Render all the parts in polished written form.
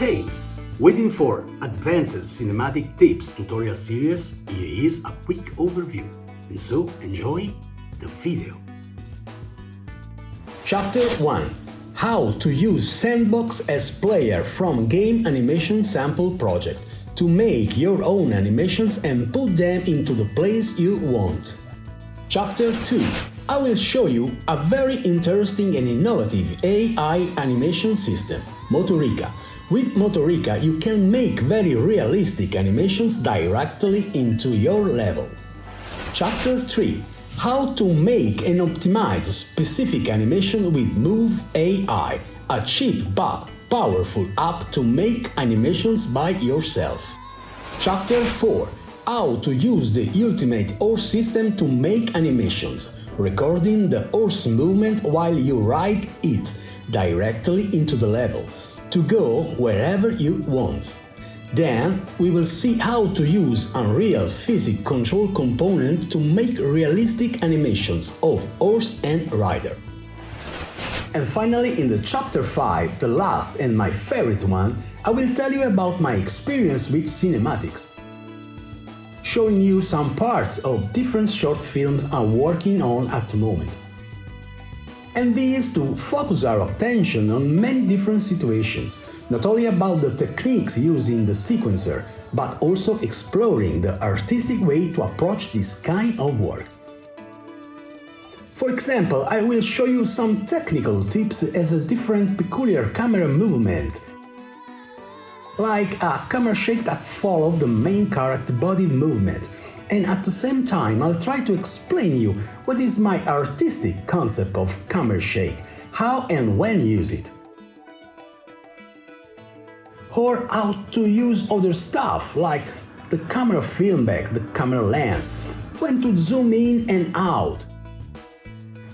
Hey, waiting for advanced cinematic tips tutorial series? Here is a quick overview, and so enjoy the video. Chapter 1. How to use Sandbox as player from Game Animation Sample Project to make your own animations and put them into the place you want. Chapter 2. I will show you a very interesting and innovative AI animation system, Motorica. With Motorica, you can make very realistic animations directly into your level. Chapter 3. How to make and optimize specific animation with Move AI, a cheap but powerful app to make animations by yourself. Chapter 4. How to use the ultimate horse system to make animations, recording the horse movement while you ride it directly into the level, to go wherever you want. Then we will see how to use Unreal Physics Control component to make realistic animations of horse and rider. And finally, in the Chapter 5, the last and my favorite one, I will tell you about my experience with cinematics, showing you some parts of different short films I'm working on at the moment. And this to focus our attention on many different situations, not only about the techniques used in the sequencer, but also exploring the artistic way to approach this kind of work. For example, I will show you some technical tips as a different peculiar camera movement, like a camera shake that follows the main character body movement, and at the same time I'll try to explain you what is my artistic concept of camera shake, how and when use it, or how to use other stuff like the camera film back, the camera lens, when to zoom in and out,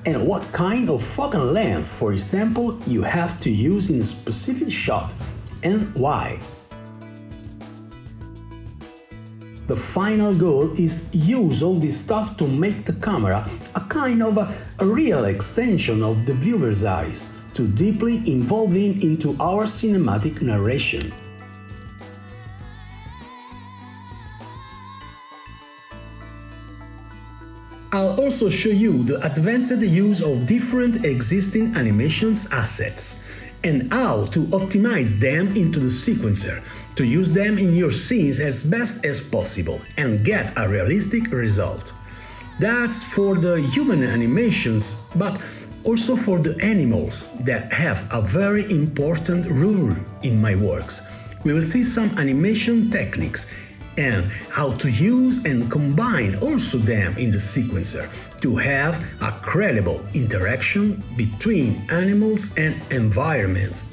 and what kind of focal length, for example, you have to use in a specific shot and why. The final goal is use all this stuff to make the camera a kind of a real extension of the viewer's eyes, to deeply involve him into our cinematic narration. I'll also show you the advanced use of different existing animations assets and how to optimize them into the sequencer, to use them in your scenes as best as possible and get a realistic result. That's for the human animations, but also for the animals that have a very important role in my works. We will see some animation techniques and how to use and combine also them in the sequencer to have a credible interaction between animals and environment.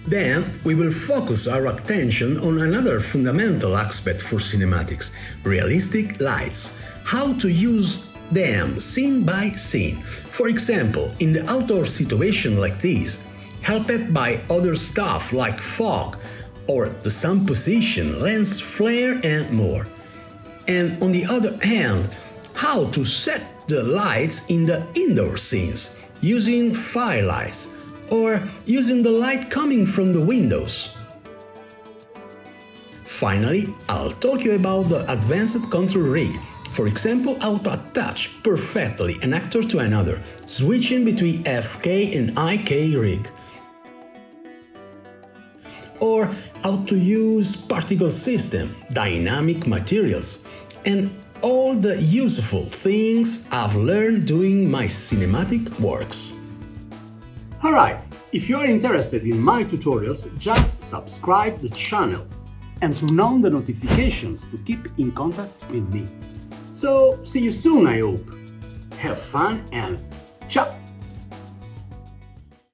Then we will focus our attention on another fundamental aspect for cinematics, realistic lights, how to use them scene by scene. For example, in the outdoor situation like this, helped by other stuff like fog, or the sun position, lens flare and more. And on the other hand, how to set the lights in the indoor scenes, using firelights, or using the light coming from the windows. Finally, I'll talk you about the advanced control rig, for example how to attach perfectly an actor to another, switching between FK and IK rig, or how to use particle system, dynamic materials, and all the useful things I've learned doing my cinematic works. Alright, if you are interested in my tutorials, just subscribe the channel and turn on the notifications to keep in contact with me. So, see you soon, I hope. Have fun and